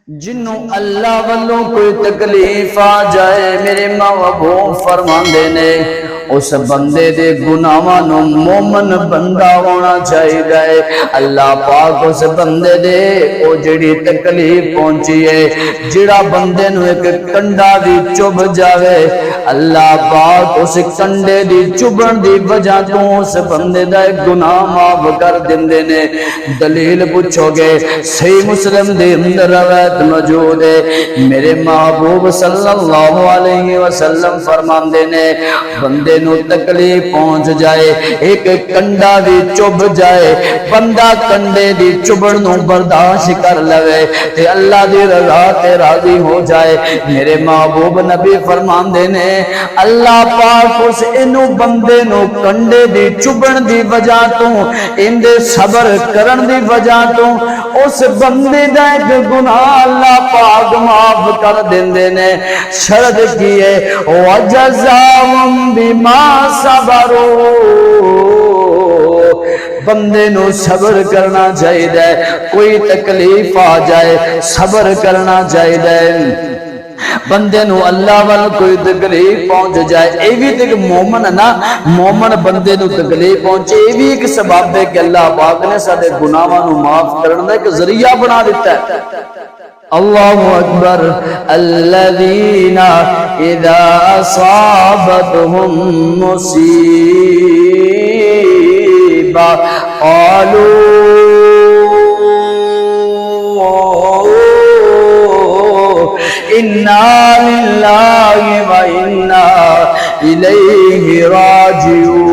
جنوں اللہ والوں کوئی تکلیف آ جائے میرے محبوب فرماندے نے اس بندے دے گناہاں نو مومن بندہ ہونا چاہیے۔ اللہ پاک اس بندے دے او جڑی تکلیف پہنچی ہے جڑا بندے نو ایک کنڈا دی چبھ جاوے اللہ پاک اس کنڈے دی چبھن دی وجہ تو اس بندے دا گناہ معاف کر دیندے نے۔ دلیل پوچھو گے صحیح مسلم دے اندر روایت موجود ہے، میرے محبوب صلی اللہ علیہ وسلم فرماندے نے بندے نو تکلیف پہنچ جائے ایک کنڈا بھی چبھ جائے بندہ کنڈے دی چبھن نو برداشت کر لوے تے اللہ دی رضا تے راضی ہو جائے۔ میرے محبوب نبی فرماندے نے اللہ پاک اس انو بندے نو کنڈے دی چبھن دی وجہ تو اندے صبر کرن دی وجہ تو اس بندے دا ایک گناہ اللہ پاک معاف کر دیندے نے۔ شرط کی ہے وَجَزَاهُمْ بِمَا صَبَرُوا، بندے نو صبر کرنا چاہیے، کوئی تکلیف آ جائے صبر کرنا چاہیے۔ بندے نو اللہ وال کوئی تکلیف پہنچ جائے اے بھی ایک مومن ہے نا، مومن بندے نو تکلیف پہنچے اے بھی ایک سبب ہے کہ اللہ پاک نے سارے گناہاں نو معاف کرنے دا ایک ذریعہ بنا دیتا ہے۔ اللہ اکبر الذین اذا اصابتهم مصیبہ قالوا انا للہ و انا الیہ راجعون۔